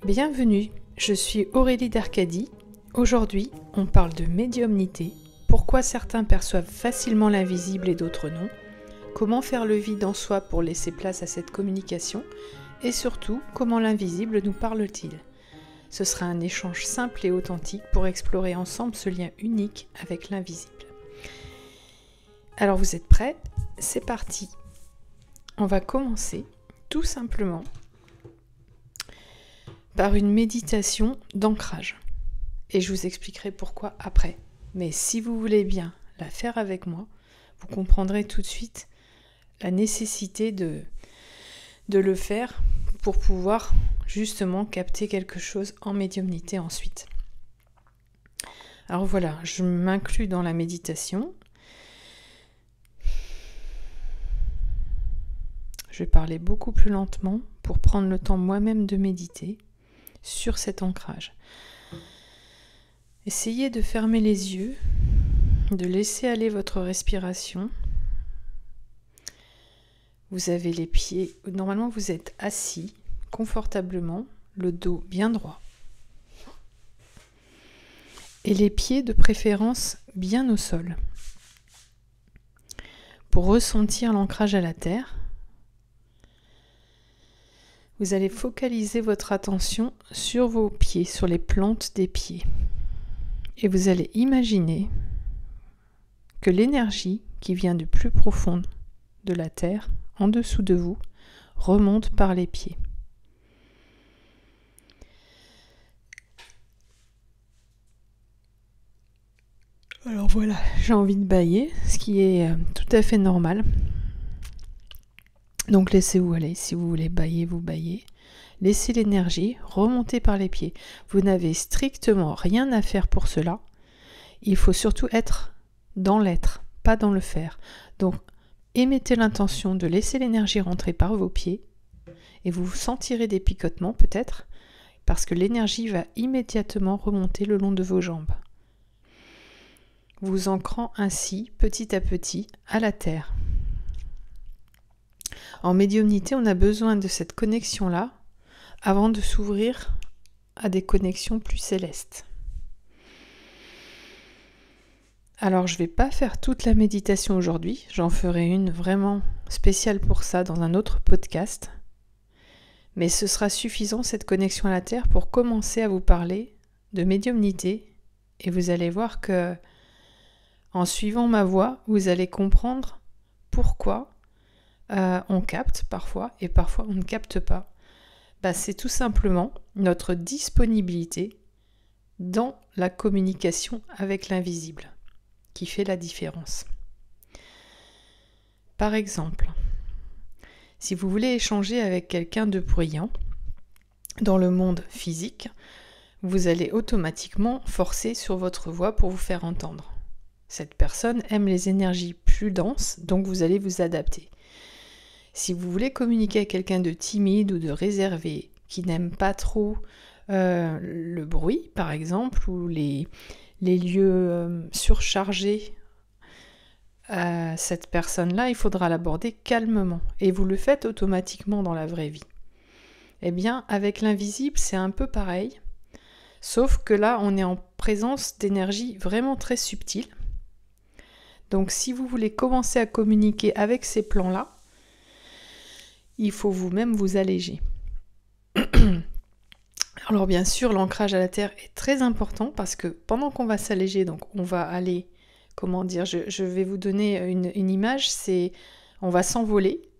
Bienvenue, je suis Aurélie d'Arcadie. Aujourd'hui, on parle de médiumnité, pourquoi certains perçoivent facilement l'invisible et d'autres non, comment faire le vide en soi pour laisser place à cette communication, et surtout, comment l'invisible nous parle-t-il. Ce sera un échange simple et authentique pour explorer ensemble ce lien unique avec l'invisible. Alors vous êtes prêts? C'est parti. On va commencer tout simplement par une méditation d'ancrage. Et je vous expliquerai pourquoi après. Mais si vous voulez bien la faire avec moi, vous comprendrez tout de suite la nécessité de le faire pour pouvoir justement capter quelque chose en médiumnité ensuite. Alors voilà, je m'inclus dans la méditation. Je vais parler beaucoup plus lentement pour prendre le temps moi-même de méditer sur cet ancrage. Essayez de fermer les yeux, de laisser aller votre respiration. Vous avez les pieds, normalement vous êtes assis confortablement, le dos bien droit. Et les pieds de préférence bien au sol. Pour ressentir l'ancrage à la terre, vous allez focaliser votre attention sur vos pieds, sur les plantes des pieds. Et vous allez imaginer que l'énergie qui vient du plus profond de la terre, en dessous de vous, remonte par les pieds. Alors voilà, j'ai envie de bâiller, ce qui est tout à fait normal. Donc laissez-vous aller, si vous voulez bâiller, vous bâillez. Laissez l'énergie remonter par les pieds. Vous n'avez strictement rien à faire pour cela. Il faut surtout être dans l'être, pas dans le faire. Donc émettez l'intention de laisser l'énergie rentrer par vos pieds et vous sentirez des picotements peut-être parce que l'énergie va immédiatement remonter le long de vos jambes. Vous ancrant ainsi petit à petit à la terre. En médiumnité, on a besoin de cette connexion-là avant de s'ouvrir à des connexions plus célestes. Alors, je ne vais pas faire toute la méditation aujourd'hui, j'en ferai une vraiment spéciale pour ça dans un autre podcast. Mais ce sera suffisant, cette connexion à la Terre, pour commencer à vous parler de médiumnité. Et vous allez voir que, en suivant ma voix, vous allez comprendre pourquoi on capte parfois et parfois on ne capte pas. C'est tout simplement notre disponibilité dans la communication avec l'invisible qui fait la différence. Par exemple, si vous voulez échanger avec quelqu'un de bruyant dans le monde physique, vous allez automatiquement forcer sur votre voix pour vous faire entendre. Cette personne aime les énergies plus denses, donc vous allez vous adapter. Si vous voulez communiquer avec quelqu'un de timide ou de réservé, qui n'aime pas trop le bruit, par exemple, ou les lieux surchargés, cette personne-là, il faudra l'aborder calmement. Et vous le faites automatiquement dans la vraie vie. Eh bien, avec l'invisible, c'est un peu pareil, sauf que là, on est en présence d'énergie vraiment très subtile. Donc, si vous voulez commencer à communiquer avec ces plans-là, il faut vous-même vous alléger. Alors bien sûr, l'ancrage à la terre est très important parce que pendant qu'on va s'alléger, donc on va aller, je vais vous donner une image, c'est on va s'envoler,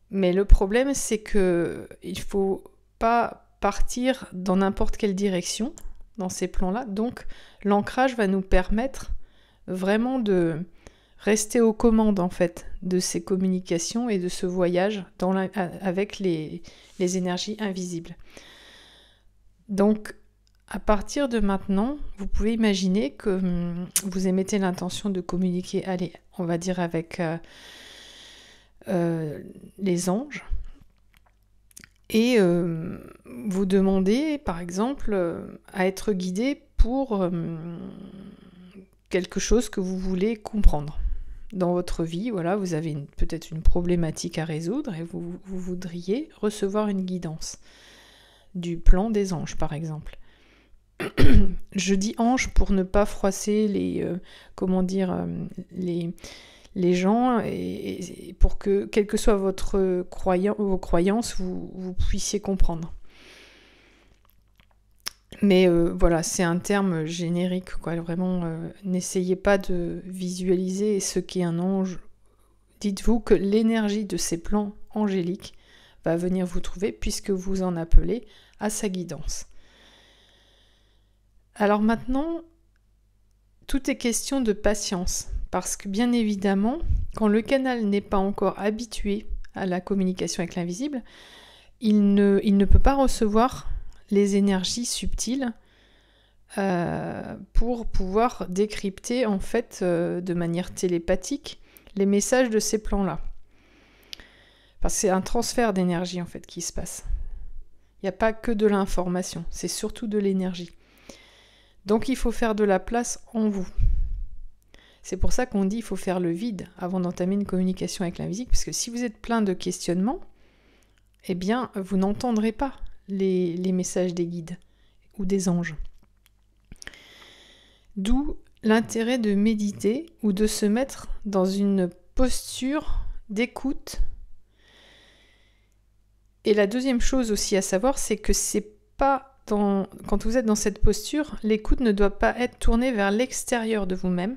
mais le problème c'est que il faut pas partir dans n'importe quelle direction dans ces plans-là, donc l'ancrage va nous permettre vraiment de rester aux commandes en fait de ces communications et de ce voyage avec les énergies invisibles. Donc à partir de maintenant, vous pouvez imaginer que vous émettez l'intention de communiquer, allez, on va dire avec les anges, et vous demandez par exemple à être guidé pour quelque chose que vous voulez comprendre. Dans votre vie, voilà, vous avez peut-être une problématique à résoudre et vous voudriez recevoir une guidance. du plan des anges, par exemple. Je dis anges pour ne pas froisser les gens et pour que, quelle que soit vos croyances, vous puissiez comprendre. Mais voilà, c'est un terme générique, quoi. Vraiment, n'essayez pas de visualiser ce qu'est un ange. Dites-vous que l'énergie de ces plans angéliques va venir vous trouver puisque vous en appelez à sa guidance. Alors maintenant, tout est question de patience, parce que bien évidemment, quand le canal n'est pas encore habitué à la communication avec l'invisible, il ne peut pas recevoir les énergies subtiles pour pouvoir décrypter en fait de manière télépathique les messages de ces plans-là. Parce que c'est un transfert d'énergie en fait qui se passe. Il n'y a pas que de l'information, c'est surtout de l'énergie. Donc il faut faire de la place en vous. C'est pour ça qu'on dit qu'il faut faire le vide avant d'entamer une communication avec l'invisible, parce que si vous êtes plein de questionnements, eh bien vous n'entendrez pas les messages des guides ou des anges. D'où l'intérêt de méditer ou de se mettre dans une posture d'écoute. Et la deuxième chose aussi à savoir, c'est que c'est pas quand vous êtes dans cette posture, l'écoute ne doit pas être tournée vers l'extérieur de vous-même,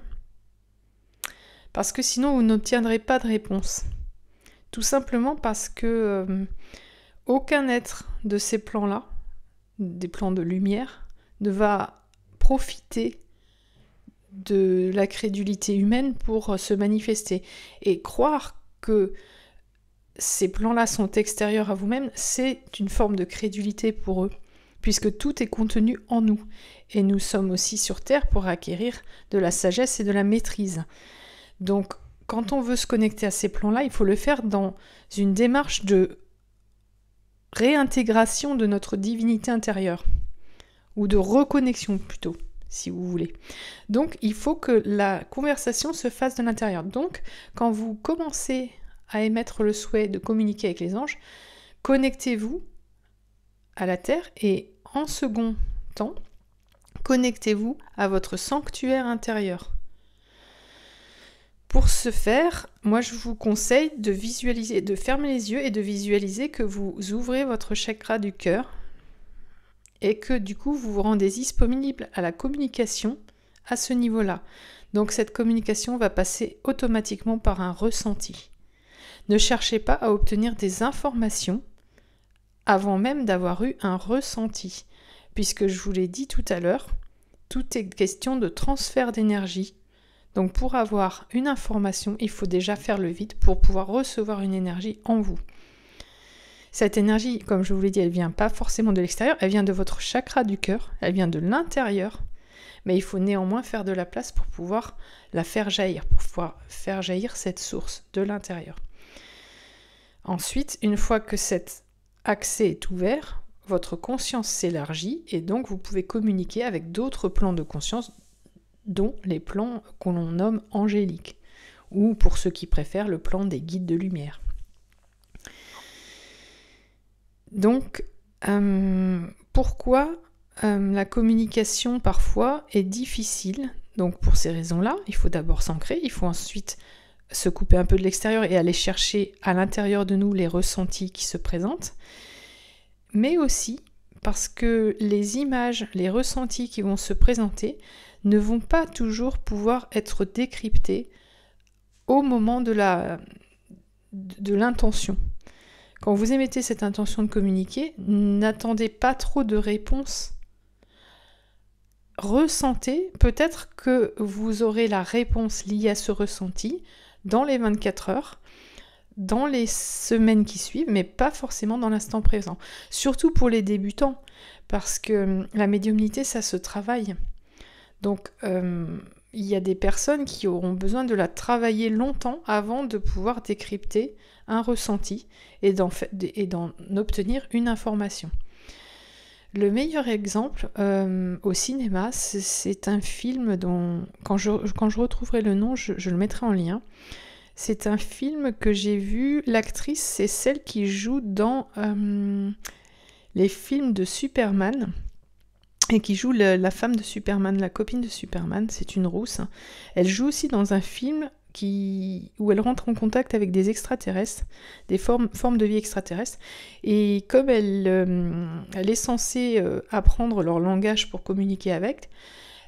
parce que sinon vous n'obtiendrez pas de réponse. Tout simplement parce que aucun être de ces plans-là, des plans de lumière, ne va profiter de la crédulité humaine pour se manifester. Et croire que ces plans-là sont extérieurs à vous-même, c'est une forme de crédulité pour eux, puisque tout est contenu en nous. Et nous sommes aussi sur Terre pour acquérir de la sagesse et de la maîtrise. Donc, quand on veut se connecter à ces plans-là, il faut le faire dans une démarche de réintégration de notre divinité intérieure, ou de reconnexion plutôt, si vous voulez. Donc, il faut que la conversation se fasse de l'intérieur. Donc, quand vous commencez à émettre le souhait de communiquer avec les anges, connectez-vous à la Terre et en second temps, connectez-vous à votre sanctuaire intérieur. Pour ce faire, moi je vous conseille de visualiser, de fermer les yeux et de visualiser que vous ouvrez votre chakra du cœur et que du coup vous vous rendez disponible à la communication à ce niveau-là. Donc cette communication va passer automatiquement par un ressenti. Ne cherchez pas à obtenir des informations avant même d'avoir eu un ressenti, puisque je vous l'ai dit tout à l'heure, tout est question de transfert d'énergie. Donc pour avoir une information, il faut déjà faire le vide pour pouvoir recevoir une énergie en vous. Cette énergie, comme je vous l'ai dit, elle vient pas forcément de l'extérieur, elle vient de votre chakra du cœur, elle vient de l'intérieur, mais il faut néanmoins faire de la place pour pouvoir la faire jaillir, pour pouvoir faire jaillir cette source de l'intérieur. Ensuite, une fois que cet accès est ouvert, votre conscience s'élargit et donc vous pouvez communiquer avec d'autres plans de conscience, dont les plans qu'on nomme angéliques, ou pour ceux qui préfèrent, le plan des guides de lumière. Donc, pourquoi la communication parfois est difficile? Donc pour ces raisons-là, il faut d'abord s'ancrer, il faut ensuite se couper un peu de l'extérieur et aller chercher à l'intérieur de nous les ressentis qui se présentent, mais aussi parce que les images, les ressentis qui vont se présenter ne vont pas toujours pouvoir être décryptés au moment de l'intention. Quand vous émettez cette intention de communiquer, n'attendez pas trop de réponses. Ressentez, peut-être que vous aurez la réponse liée à ce ressenti dans les 24 heures, dans les semaines qui suivent, mais pas forcément dans l'instant présent. Surtout pour les débutants, parce que la médiumnité, ça se travaille. Donc, il y a des personnes qui auront besoin de la travailler longtemps avant de pouvoir décrypter un ressenti et d'en obtenir une information. Le meilleur exemple au cinéma, c'est un film dont, quand je retrouverai le nom, je le mettrai en lien. C'est un film que j'ai vu, l'actrice, c'est celle qui joue dans les films de Superman et qui joue la femme de Superman, la copine de Superman, c'est une rousse. Elle joue aussi dans un film où elle rentre en contact avec des extraterrestres, des formes de vie extraterrestres, et comme elle est censée apprendre leur langage pour communiquer avec,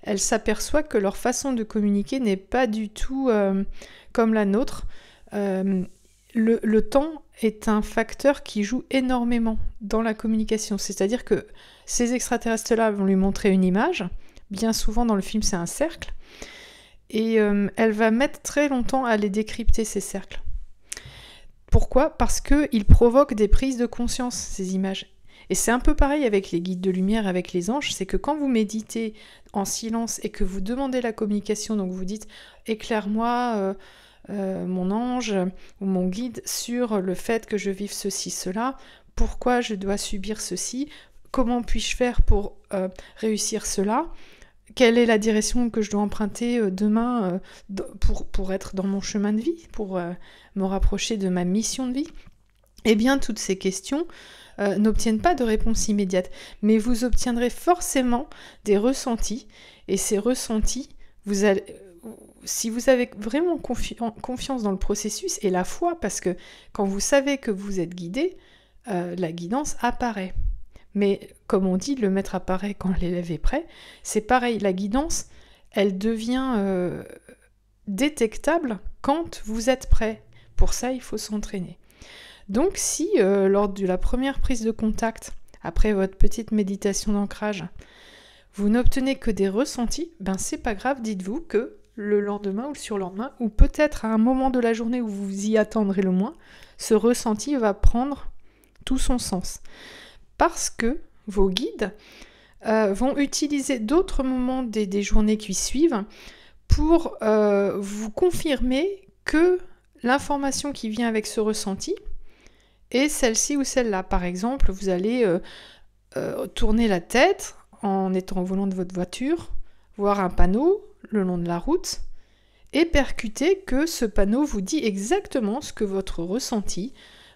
elle s'aperçoit que leur façon de communiquer n'est pas du tout comme la nôtre. Le temps est un facteur qui joue énormément dans la communication, c'est-à-dire que ces extraterrestres-là vont lui montrer une image, bien souvent dans le film c'est un cercle, et elle va mettre très longtemps à les décrypter, ces cercles. Pourquoi ? Parce qu'ils provoquent des prises de conscience, ces images. Et c'est un peu pareil avec les guides de lumière, avec les anges, c'est que quand vous méditez en silence et que vous demandez la communication, donc vous dites « éclaire-moi mon ange ou mon guide sur le fait que je vive ceci, cela, pourquoi je dois subir ceci, comment puis-je faire pour réussir cela ?» Quelle est la direction que je dois emprunter demain pour être dans mon chemin de vie, pour me rapprocher de ma mission de vie ? Eh bien, toutes ces questions n'obtiennent pas de réponse immédiate, mais vous obtiendrez forcément des ressentis, et ces ressentis, si vous avez vraiment confiance dans le processus et la foi, parce que quand vous savez que vous êtes guidé, la guidance apparaît. Mais comme on dit, le maître apparaît quand l'élève est prêt. C'est pareil, la guidance, elle devient détectable quand vous êtes prêt. Pour ça, il faut s'entraîner. Donc si, lors de la première prise de contact, après votre petite méditation d'ancrage, vous n'obtenez que des ressentis, ben c'est pas grave, dites-vous que le lendemain ou le surlendemain, ou peut-être à un moment de la journée où vous y attendrez le moins, ce ressenti va prendre tout son sens. Parce que vos guides vont utiliser d'autres moments des journées qui suivent pour vous confirmer que l'information qui vient avec ce ressenti est celle-ci ou celle-là. Par exemple, vous allez tourner la tête en étant au volant de votre voiture, voir un panneau le long de la route et percuter que ce panneau vous dit exactement ce que votre ressenti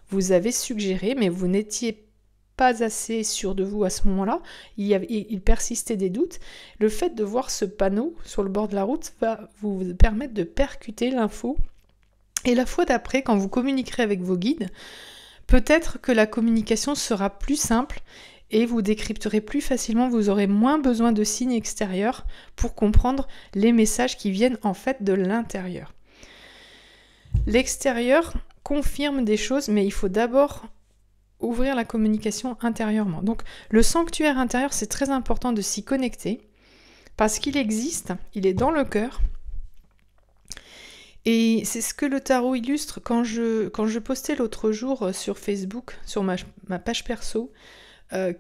vous avait suggéré, mais vous n'étiez pas assez sûr de vous à ce moment-là, il persistait des doutes. Le fait de voir ce panneau sur le bord de la route va vous permettre de percuter l'info. Et la fois d'après, quand vous communiquerez avec vos guides, peut-être que la communication sera plus simple et vous décrypterez plus facilement, vous aurez moins besoin de signes extérieurs pour comprendre les messages qui viennent en fait de l'intérieur. L'extérieur confirme des choses, mais il faut d'abord ouvrir la communication intérieurement. Donc le sanctuaire intérieur, c'est très important de s'y connecter parce qu'il existe, il est dans le cœur. Et c'est ce que le tarot illustre quand je postais l'autre jour sur Facebook, sur ma page perso,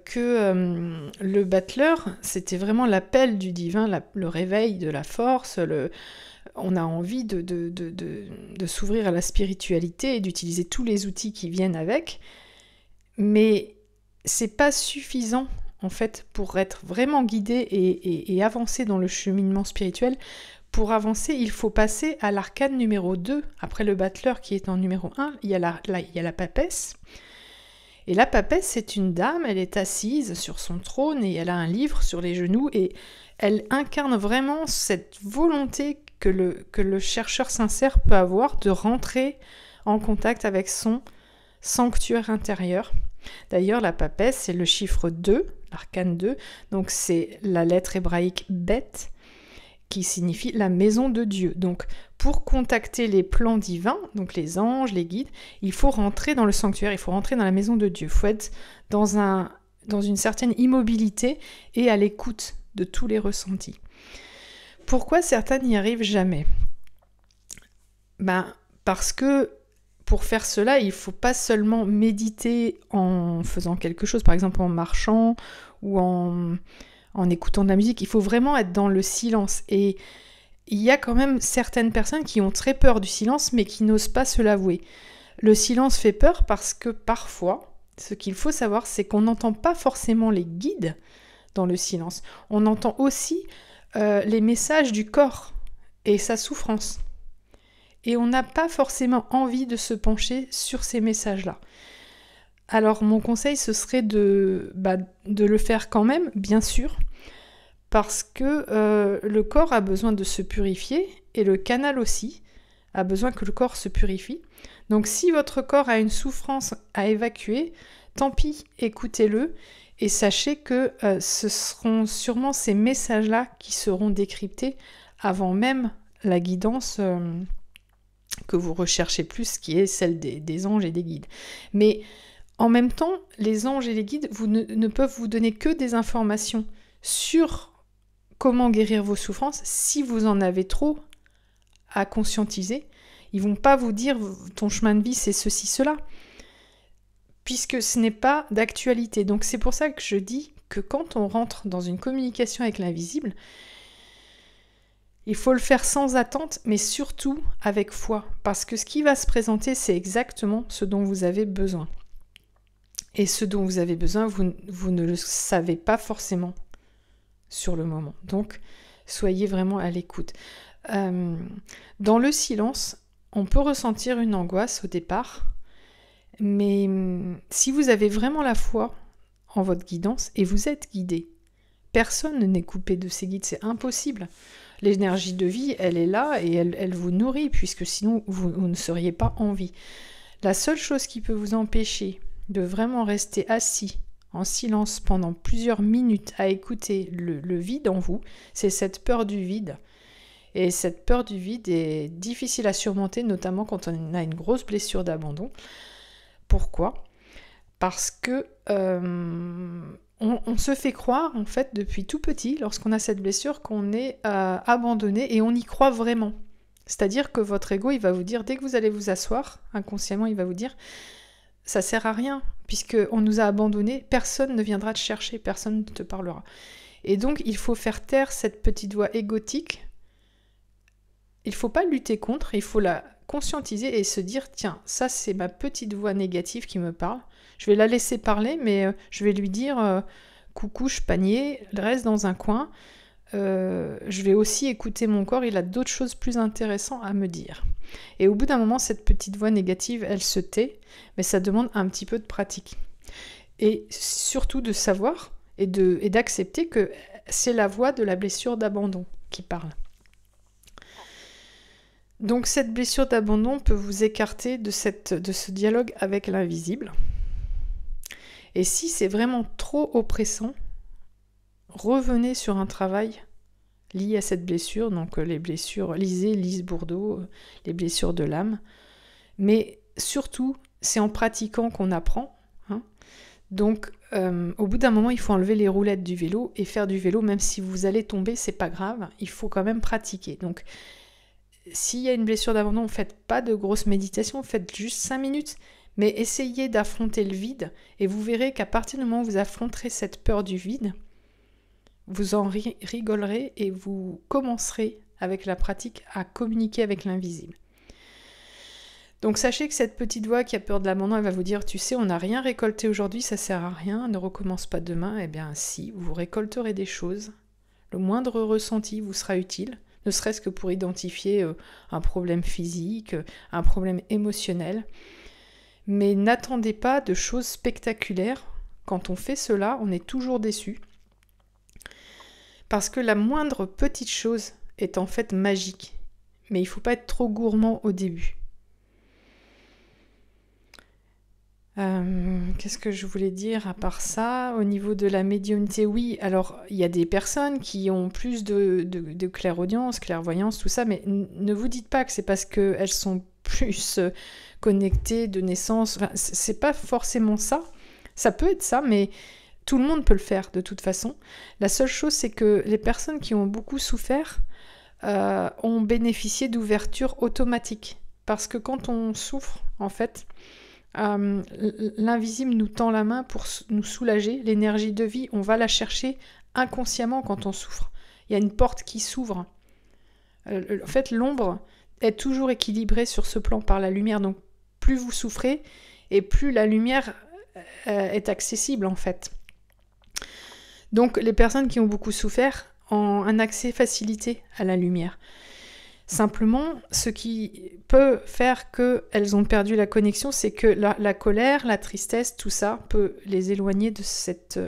que le battleur, c'était vraiment l'appel du divin, le réveil de la force, on a envie de s'ouvrir à la spiritualité et d'utiliser tous les outils qui viennent avec. Mais c'est pas suffisant en fait pour être vraiment guidé et avancer dans le cheminement spirituel. Pour avancer, il faut passer à l'arcane numéro 2. Après le battleur qui est en numéro 1, il y a la papesse. Et la papesse, c'est une dame, elle est assise sur son trône et elle a un livre sur les genoux et elle incarne vraiment cette volonté que le chercheur sincère peut avoir de rentrer en contact avec son sanctuaire intérieur. D'ailleurs, la papesse, c'est le chiffre 2, l'arcane 2, donc c'est la lettre hébraïque Bet, qui signifie la maison de Dieu. Donc, pour contacter les plans divins, donc les anges, les guides, il faut rentrer dans le sanctuaire, il faut rentrer dans la maison de Dieu. Il faut être dans une certaine immobilité et à l'écoute de tous les ressentis. Pourquoi certains n'y arrivent jamais ? Parce que pour faire cela, il ne faut pas seulement méditer en faisant quelque chose, par exemple en marchant ou en écoutant de la musique, il faut vraiment être dans le silence. Et il y a quand même certaines personnes qui ont très peur du silence, mais qui n'osent pas se l'avouer. Le silence fait peur parce que parfois, ce qu'il faut savoir, c'est qu'on n'entend pas forcément les guides dans le silence. On entend aussi les messages du corps et sa souffrance. Et on n'a pas forcément envie de se pencher sur ces messages-là. Alors mon conseil, ce serait de le faire quand même, bien sûr, parce que le corps a besoin de se purifier et le canal aussi a besoin que le corps se purifie. Donc si votre corps a une souffrance à évacuer, tant pis, écoutez-le et sachez que ce seront sûrement ces messages-là qui seront décryptés avant même la guidance que vous recherchez plus, qui est celle des anges et des guides. Mais en même temps, les anges et les guides ne peuvent vous donner que des informations sur comment guérir vos souffrances si vous en avez trop à conscientiser. Ils vont pas vous dire ton chemin de vie c'est ceci, cela, puisque ce n'est pas d'actualité. Donc c'est pour ça que je dis que quand on rentre dans une communication avec l'invisible, il faut le faire sans attente, mais surtout avec foi, parce que ce qui va se présenter, c'est exactement ce dont vous avez besoin. Et ce dont vous avez besoin, vous ne le savez pas forcément sur le moment. Donc, soyez vraiment à l'écoute. Dans le silence, on peut ressentir une angoisse au départ, mais si vous avez vraiment la foi en votre guidance, et vous êtes guidé, personne n'est coupé de ses guides, c'est impossible. L'énergie de vie, elle est là et elle vous nourrit, puisque sinon vous ne seriez pas en vie. La seule chose qui peut vous empêcher de vraiment rester assis en silence pendant plusieurs minutes à écouter le vide en vous, c'est cette peur du vide. Et cette peur du vide est difficile à surmonter, notamment quand on a une grosse blessure d'abandon. Pourquoi ? Parce que on se fait croire, en fait, depuis tout petit, lorsqu'on a cette blessure, qu'on est abandonné et on y croit vraiment. C'est-à-dire que votre ego, il va vous dire, dès que vous allez vous asseoir, inconsciemment, il va vous dire, ça sert à rien, puisqu'on nous a abandonnés, personne ne viendra te chercher, personne ne te parlera. Et donc, il faut faire taire cette petite voix égotique. Il ne faut pas lutter contre, il faut la conscientiser et se dire, tiens, ça c'est ma petite voix négative qui me parle. Je vais la laisser parler, mais je vais lui dire, coucou, je panier, reste dans un coin. Je vais aussi écouter mon corps, il a d'autres choses plus intéressantes à me dire. Et au bout d'un moment, cette petite voix négative, elle se tait, mais ça demande un petit peu de pratique. Et surtout de savoir et d'accepter que c'est la voix de la blessure d'abandon qui parle. Donc cette blessure d'abandon peut vous écarter de ce dialogue avec l'invisible. Et si c'est vraiment trop oppressant, revenez sur un travail lié à cette blessure, donc les blessures, lisez Lise Bourdeau, les blessures de l'âme. Mais surtout, c'est en pratiquant qu'on apprend. Donc, au bout d'un moment, il faut enlever les roulettes du vélo et faire du vélo, même si vous allez tomber, c'est pas grave, il faut quand même pratiquer. Donc, s'il y a une blessure d'abandon, faites pas de grosse méditation, faites juste 5 minutes, mais essayez d'affronter le vide et vous verrez qu'à partir du moment où vous affronterez cette peur du vide, vous en rigolerez et vous commencerez avec la pratique à communiquer avec l'invisible. Donc sachez que cette petite voix qui a peur de l'abandon, elle va vous dire, tu sais, on n'a rien récolté aujourd'hui, ça sert à rien, ne recommence pas demain. Eh bien si, vous récolterez des choses, le moindre ressenti vous sera utile, ne serait-ce que pour identifier un problème physique, un problème émotionnel. Mais n'attendez pas de choses spectaculaires. Quand on fait cela, on est toujours déçu. Parce que la moindre petite chose est en fait magique. Mais il ne faut pas être trop gourmand au début. Qu'est-ce que je voulais dire à part ça? Au niveau de la médiumnité, oui, alors il y a des personnes qui ont plus de clairaudience, clairvoyance, tout ça, mais ne vous dites pas que c'est parce qu'elles sont plus connectées de naissance, enfin, c'est pas forcément ça. Ça peut être ça, mais tout le monde peut le faire de toute façon. La seule chose, c'est que les personnes qui ont beaucoup souffert ont bénéficié d'ouverture automatique. Parce que quand on souffre, en fait, l'invisible nous tend la main pour nous soulager. L'énergie de vie, on va la chercher inconsciemment quand on souffre. Il y a une porte qui s'ouvre. En fait, l'ombre est toujours équilibrée sur ce plan par la lumière. Donc, plus vous souffrez et plus la lumière est accessible, en fait. Donc, les personnes qui ont beaucoup souffert ont un accès facilité à la lumière. Simplement, ce qui peut faire qu'elles ont perdu la connexion, c'est que la colère, la tristesse, tout ça peut les éloigner de cette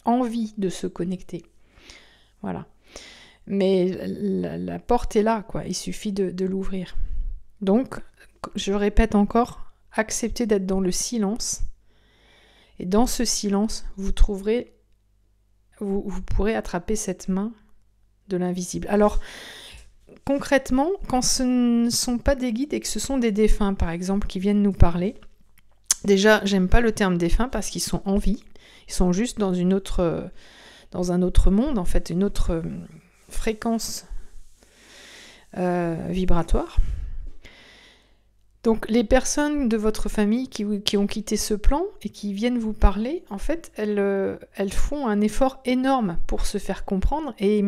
envie de se connecter. Voilà. Mais la porte est là, quoi. Il suffit de l'ouvrir. Donc, je répète encore, acceptez d'être dans le silence. Et dans ce silence, vous pourrez attraper cette main de l'invisible. Alors, concrètement, quand ce ne sont pas des guides et que ce sont des défunts, par exemple, qui viennent nous parler, déjà, j'aime pas le terme défunt parce qu'ils sont en vie. Ils sont juste dans un autre monde, en fait, une autre fréquence vibratoire. Donc les personnes de votre famille qui ont quitté ce plan et qui viennent vous parler, en fait, elles font un effort énorme pour se faire comprendre et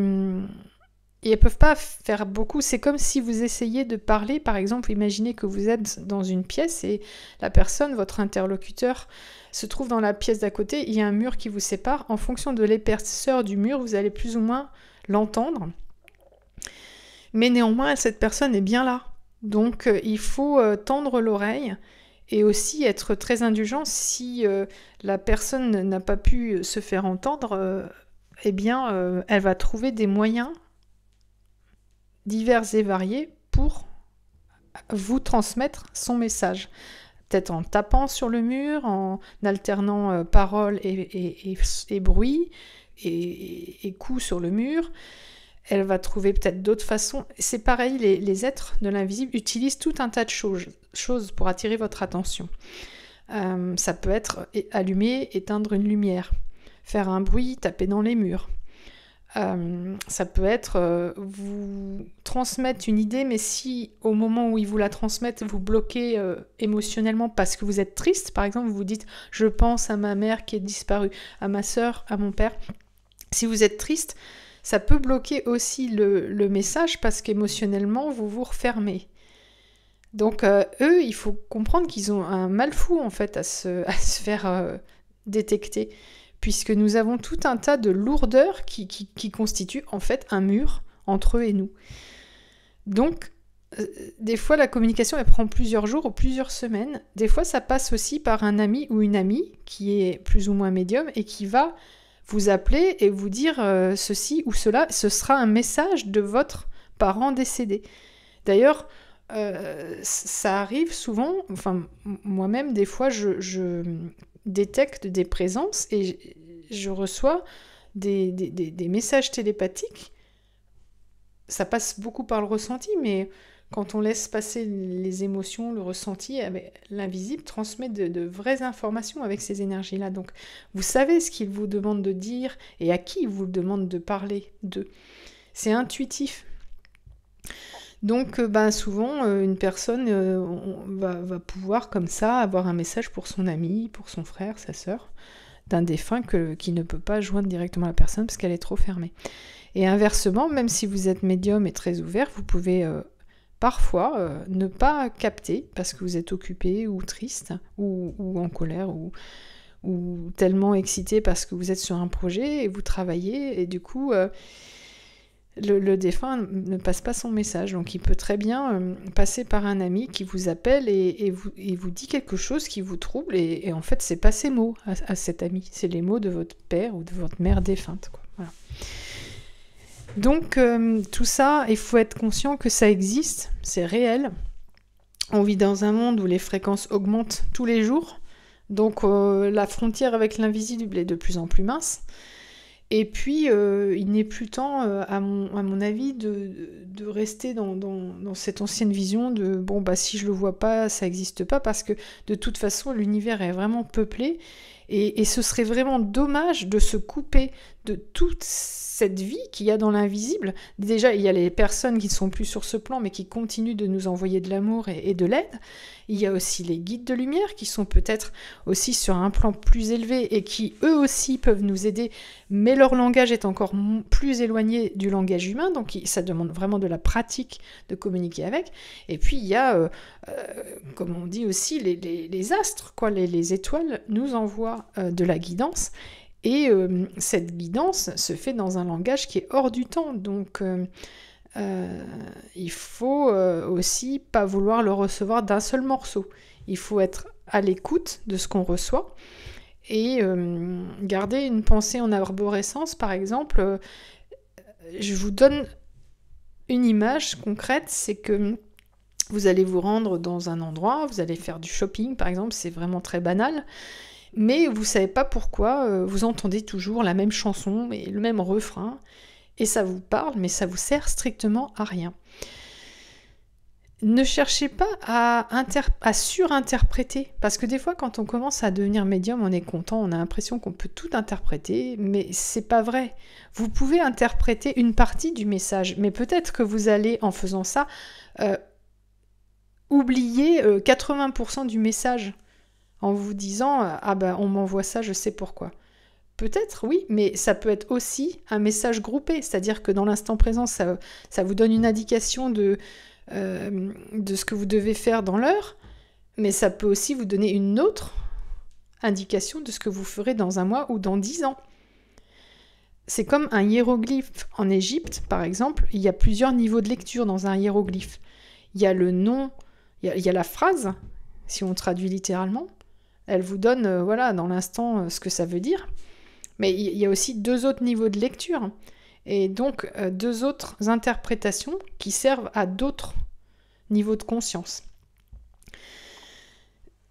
elles peuvent pas faire beaucoup. C'est comme si vous essayiez de parler, par exemple, imaginez que vous êtes dans une pièce et la personne, votre interlocuteur, se trouve dans la pièce d'à côté, il y a un mur qui vous sépare. En fonction de l'épaisseur du mur, vous allez plus ou moins l'entendre. Mais néanmoins, cette personne est bien là. Donc, il faut tendre l'oreille et aussi être très indulgent si la personne n'a pas pu se faire entendre, elle va trouver des moyens divers et variés pour vous transmettre son message. Peut-être en tapant sur le mur, en alternant paroles et bruit et coups sur le mur. Elle va trouver peut-être d'autres façons. C'est pareil, les êtres de l'invisible utilisent tout un tas de choses pour attirer votre attention. Ça peut être allumer, éteindre une lumière, faire un bruit, taper dans les murs. Ça peut être vous transmettre une idée, mais si au moment où ils vous la transmettent, vous bloquez émotionnellement parce que vous êtes triste, par exemple, vous vous dites « je pense à ma mère qui est disparue, à ma sœur, à mon père ». Si vous êtes triste, ça peut bloquer aussi le message parce qu'émotionnellement, vous vous refermez. Donc, eux, il faut comprendre qu'ils ont un mal fou, en fait, à se faire détecter, puisque nous avons tout un tas de lourdeurs qui constituent, en fait, un mur entre eux et nous. Donc, des fois, la communication, elle prend plusieurs jours ou plusieurs semaines. Des fois, ça passe aussi par un ami ou une amie qui est plus ou moins médium et qui va vous appeler et vous dire ceci ou cela, ce sera un message de votre parent décédé. D'ailleurs, ça arrive souvent, enfin moi-même des fois je détecte des présences et je reçois des messages télépathiques. Ça passe beaucoup par le ressenti, mais quand on laisse passer les émotions, le ressenti, l'invisible transmet de vraies informations avec ces énergies-là. Donc, vous savez ce qu'il vous demande de dire et à qui il vous demande de parler d'eux. C'est intuitif. Donc, souvent, une personne va pouvoir, comme ça, avoir un message pour son ami, pour son frère, sa sœur, d'un défunt qui ne peut pas joindre directement la personne parce qu'elle est trop fermée. Et inversement, même si vous êtes médium et très ouvert, vous pouvez parfois ne pas capter parce que vous êtes occupé ou triste ou en colère ou tellement excité parce que vous êtes sur un projet et vous travaillez et du coup le défunt ne passe pas son message. Donc il peut très bien passer par un ami qui vous appelle et vous dit quelque chose qui vous trouble et en fait c'est pas ses mots à cet ami, c'est les mots de votre père ou de votre mère défunte, quoi. Voilà. Donc tout ça, il faut être conscient que ça existe, c'est réel. On vit dans un monde où les fréquences augmentent tous les jours, donc la frontière avec l'invisible est de plus en plus mince. Et puis il n'est plus temps, à mon avis, de rester dans cette ancienne vision de si je le vois pas, ça n'existe pas, parce que de toute façon l'univers est vraiment peuplé. Et ce serait vraiment dommage de se couper de toute cette vie qu'il y a dans l'invisible. Déjà, il y a les personnes qui ne sont plus sur ce plan, mais qui continuent de nous envoyer de l'amour et de l'aide. Il y a aussi les guides de lumière, qui sont peut-être aussi sur un plan plus élevé et qui, eux aussi, peuvent nous aider. Mais leur langage est encore plus éloigné du langage humain, donc ça demande vraiment de la pratique de communiquer avec. Et puis, il y a, comme on dit aussi, les astres, quoi. Les étoiles nous envoient de la guidance. Et cette guidance se fait dans un langage qui est hors du temps. Donc, il faut aussi pas vouloir le recevoir d'un seul morceau. Il faut être à l'écoute de ce qu'on reçoit et garder une pensée en arborescence. Par exemple, je vous donne une image concrète, c'est que vous allez vous rendre dans un endroit, vous allez faire du shopping par exemple, c'est vraiment très banal, mais vous savez pas pourquoi, vous entendez toujours la même chanson et le même refrain, et ça vous parle, mais ça vous sert strictement à rien. Ne cherchez pas à surinterpréter, parce que des fois quand on commence à devenir médium, on est content, on a l'impression qu'on peut tout interpréter, mais c'est pas vrai. Vous pouvez interpréter une partie du message, mais peut-être que vous allez, en faisant ça, oublier 80% du message, en vous disant ah ben on m'envoie ça, je sais pourquoi. Peut-être, oui, mais ça peut être aussi un message groupé, c'est-à-dire que dans l'instant présent, ça vous donne une indication de ce que vous devez faire dans l'heure, mais ça peut aussi vous donner une autre indication de ce que vous ferez dans un mois ou dans 10 ans. C'est comme un hiéroglyphe. En Égypte, par exemple, il y a plusieurs niveaux de lecture dans un hiéroglyphe. Il y a le nom, il y a la phrase, si on traduit littéralement. Elle vous donne, voilà, dans l'instant, ce que ça veut dire. Mais il y a aussi 2 autres niveaux de lecture. Et donc, 2 autres interprétations qui servent à d'autres niveaux de conscience.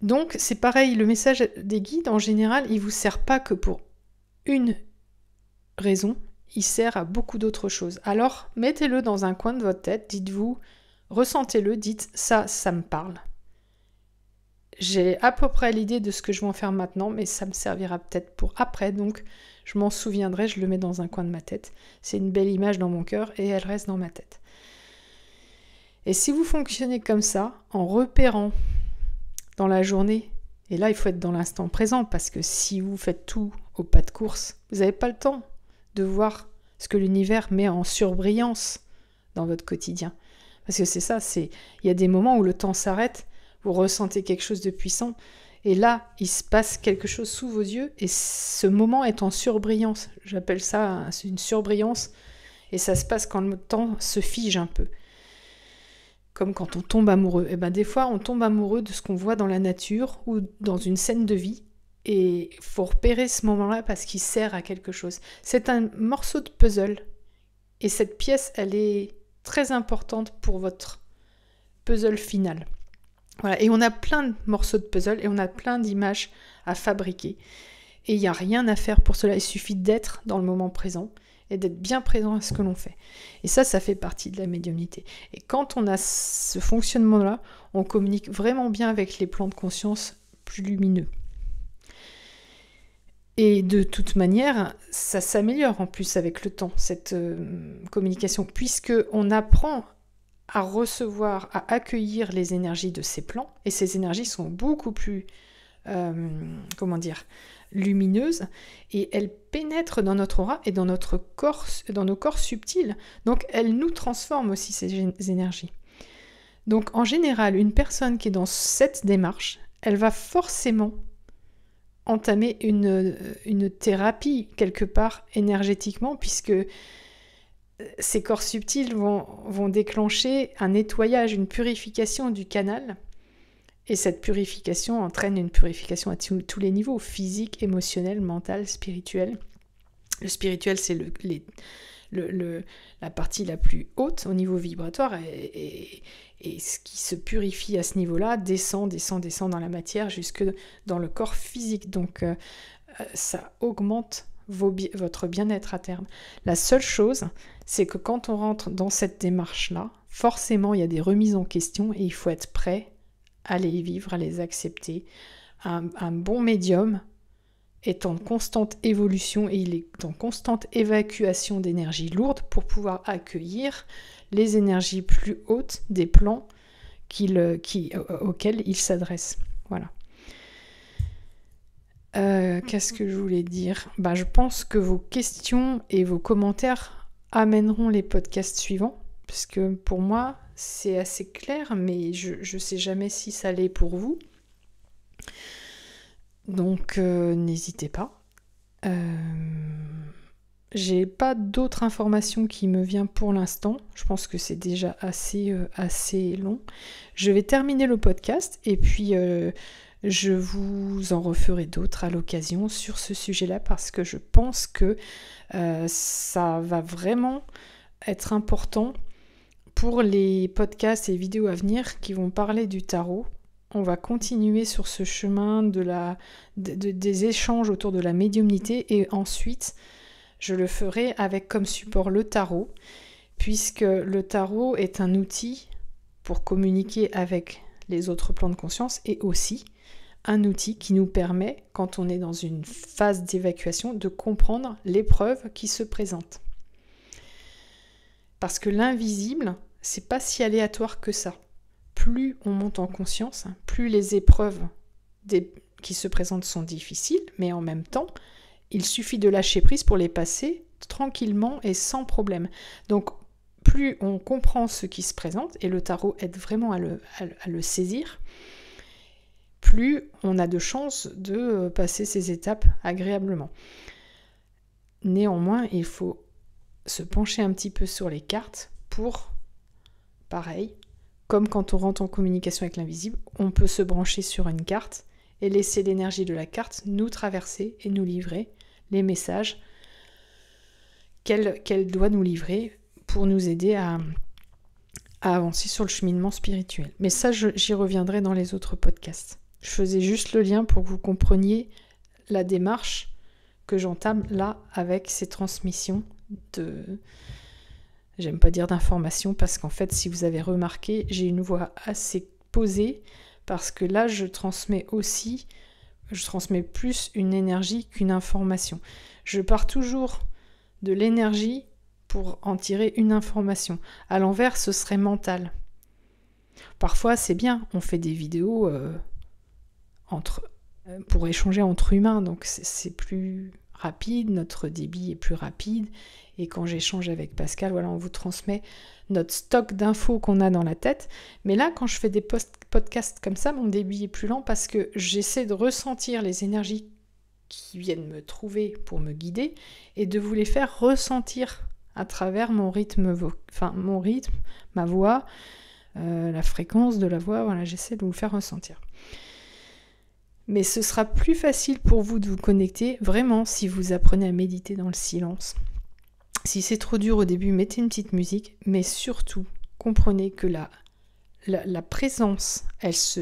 Donc, c'est pareil, le message des guides, en général, il ne vous sert pas que pour une raison, il sert à beaucoup d'autres choses. Alors, mettez-le dans un coin de votre tête, dites-vous, ressentez-le, dites « ça me parle ». J'ai à peu près l'idée de ce que je vais en faire maintenant, mais ça me servira peut-être pour après, donc je m'en souviendrai, je le mets dans un coin de ma tête. C'est une belle image dans mon cœur et elle reste dans ma tête. Et si vous fonctionnez comme ça, en repérant dans la journée, et là il faut être dans l'instant présent, parce que si vous faites tout au pas de course, vous n'avez pas le temps de voir ce que l'univers met en surbrillance dans votre quotidien. Parce que c'est ça, il y a des moments où le temps s'arrête, vous ressentez quelque chose de puissant, et là, il se passe quelque chose sous vos yeux, et ce moment est en surbrillance. J'appelle ça une surbrillance, et ça se passe quand le temps se fige un peu. Comme quand on tombe amoureux. Et ben des fois, on tombe amoureux de ce qu'on voit dans la nature ou dans une scène de vie, et il faut repérer ce moment-là parce qu'il sert à quelque chose. C'est un morceau de puzzle, et cette pièce, elle est très importante pour votre puzzle final. Voilà, et on a plein de morceaux de puzzle et on a plein d'images à fabriquer. Et il n'y a rien à faire pour cela, il suffit d'être dans le moment présent et d'être bien présent à ce que l'on fait. Et ça fait partie de la médiumnité. Et quand on a ce fonctionnement-là, on communique vraiment bien avec les plans de conscience plus lumineux. Et de toute manière, ça s'améliore en plus avec le temps, cette communication, puisqu'on apprend à recevoir, à accueillir les énergies de ces plans, et ces énergies sont beaucoup plus, lumineuses, et elles pénètrent dans notre aura et dans notre corps, dans nos corps subtils, donc elles nous transforment aussi ces énergies. Donc en général, une personne qui est dans cette démarche, elle va forcément entamer une thérapie quelque part énergétiquement, puisque ces corps subtils vont déclencher un nettoyage, une purification du canal. Et cette purification entraîne une purification à tous les niveaux, physique, émotionnel, mental, spirituel. Le spirituel, c'est la partie la plus haute au niveau vibratoire. Et ce qui se purifie à ce niveau-là descend dans la matière jusque dans le corps physique. Donc ça augmente votre bien-être à terme. La seule chose, c'est que quand on rentre dans cette démarche-là, forcément, il y a des remises en question et il faut être prêt à les vivre, à les accepter. Un bon médium est en constante évolution et il est en constante évacuation d'énergie lourde pour pouvoir accueillir les énergies plus hautes des plans auxquels il s'adresse. Voilà. Qu'est-ce que je voulais dire ? Je pense que vos questions et vos commentaires amèneront les podcasts suivants, parce que pour moi, c'est assez clair, mais je ne sais jamais si ça l'est pour vous. Donc, n'hésitez pas. j'ai pas d'autres informations qui me viennent pour l'instant. Je pense que c'est déjà assez long. Je vais terminer le podcast et puis je vous en referai d'autres à l'occasion sur ce sujet-là parce que je pense que ça va vraiment être important pour les podcasts et vidéos à venir qui vont parler du tarot. On va continuer sur ce chemin des échanges autour de la médiumnité et ensuite je le ferai avec comme support le tarot, puisque le tarot est un outil pour communiquer avec les autres plans de conscience et aussi un outil qui nous permet, quand on est dans une phase d'évacuation, de comprendre l'épreuve qui se présente. Parce que l'invisible, c'est pas si aléatoire que ça. Plus on monte en conscience, plus les épreuves qui se présentent sont difficiles, mais en même temps, il suffit de lâcher prise pour les passer tranquillement et sans problème. Donc, plus on comprend ce qui se présente, et le tarot aide vraiment à le saisir, plus on a de chances de passer ces étapes agréablement. Néanmoins, il faut se pencher un petit peu sur les cartes pour, pareil, comme quand on rentre en communication avec l'invisible, on peut se brancher sur une carte et laisser l'énergie de la carte nous traverser et nous livrer les messages qu'elle doit nous livrer pour nous aider à avancer sur le cheminement spirituel. Mais ça, j'y reviendrai dans les autres podcasts. Je faisais juste le lien pour que vous compreniez la démarche que j'entame là avec ces transmissions j'aime pas dire d'informations parce qu'en fait, si vous avez remarqué, j'ai une voix assez posée parce que là, je transmets plus une énergie qu'une information. Je pars toujours de l'énergie pour en tirer une information. À l'envers, ce serait mental. Parfois, c'est bien, on fait des vidéos pour échanger entre humains, donc c'est plus rapide, notre débit est plus rapide, et quand j'échange avec Pascal, voilà, on vous transmet notre stock d'infos qu'on a dans la tête. Mais là, quand je fais des podcasts comme ça, mon débit est plus lent parce que j'essaie de ressentir les énergies qui viennent me trouver pour me guider et de vous les faire ressentir à travers mon rythme, ma voix, la fréquence de la voix, voilà, j'essaie de vous le faire ressentir. Mais ce sera plus facile pour vous de vous connecter, vraiment, si vous apprenez à méditer dans le silence. Si c'est trop dur au début, mettez une petite musique, mais surtout, comprenez que la présence, elle se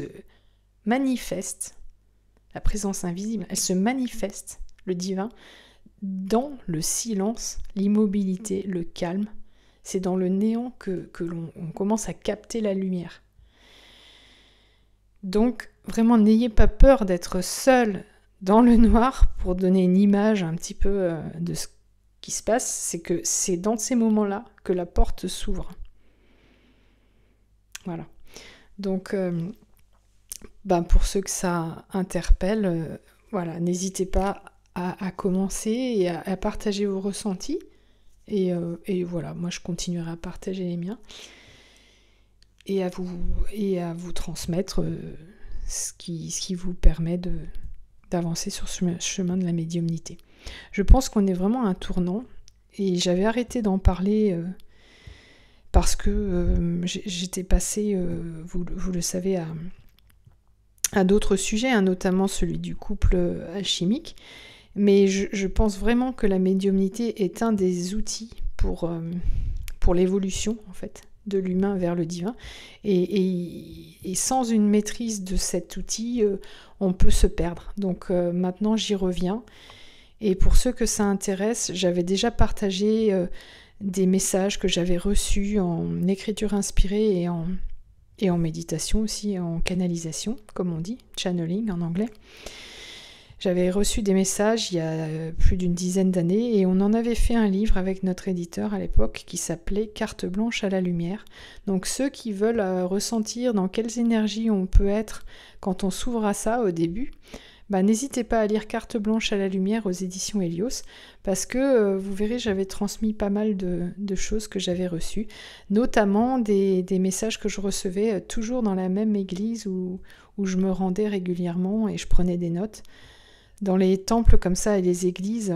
manifeste, la présence invisible, elle se manifeste, le divin, dans le silence, l'immobilité, le calme. C'est dans le néant que l'on commence à capter la lumière. Donc, vraiment, n'ayez pas peur d'être seul dans le noir pour donner une image un petit peu de ce qui se passe. C'est que c'est dans ces moments-là que la porte s'ouvre. Voilà. Donc, pour ceux que ça interpelle, voilà, n'hésitez pas à commencer et à partager vos ressentis. Et voilà, moi je continuerai à partager les miens. Et à vous transmettre ce qui vous permet d'avancer sur ce chemin de la médiumnité. Je pense qu'on est vraiment à un tournant et j'avais arrêté d'en parler parce que j'étais passée, vous le savez, à d'autres sujets, notamment celui du couple alchimique. Mais je pense vraiment que la médiumnité est un des outils pour l'évolution, en fait, de l'humain vers le divin. Et sans une maîtrise de cet outil, on peut se perdre. Donc maintenant, j'y reviens. Et pour ceux que ça intéresse, j'avais déjà partagé des messages que j'avais reçus en écriture inspirée et en méditation aussi, en canalisation, comme on dit, channeling en anglais. J'avais reçu des messages il y a plus d'une dizaine d'années et on en avait fait un livre avec notre éditeur à l'époque qui s'appelait Carte blanche à la lumière. Donc ceux qui veulent ressentir dans quelles énergies on peut être quand on s'ouvre à ça au début, n'hésitez pas à lire Carte blanche à la lumière aux éditions Helios parce que vous verrez, j'avais transmis pas mal de choses que j'avais reçues, notamment des messages que je recevais toujours dans la même église où je me rendais régulièrement et je prenais des notes. Dans les temples comme ça et les églises,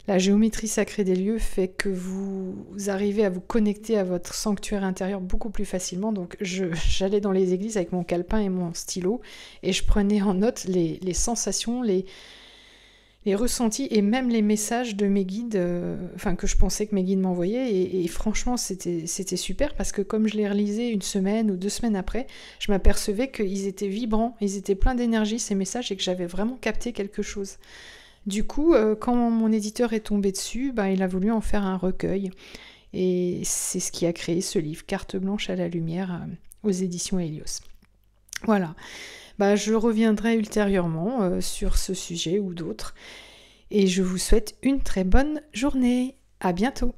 La géométrie sacrée des lieux fait que vous arrivez à vous connecter à votre sanctuaire intérieur beaucoup plus facilement. Donc j'allais dans les églises avec mon calepin et mon stylo et je prenais en note les sensations, les ressentis et même les messages de mes guides, que je pensais que mes guides m'envoyaient. Et franchement, c'était super parce que comme je les relisais 1 semaine ou 2 semaines après, je m'apercevais qu'ils étaient vibrants, ils étaient pleins d'énergie ces messages et que j'avais vraiment capté quelque chose. Du coup, quand mon éditeur est tombé dessus, il a voulu en faire un recueil. Et c'est ce qui a créé ce livre, Carte blanche à la lumière, aux éditions Hélios. Voilà. Je reviendrai ultérieurement sur ce sujet ou d'autres. Et je vous souhaite une très bonne journée. À bientôt.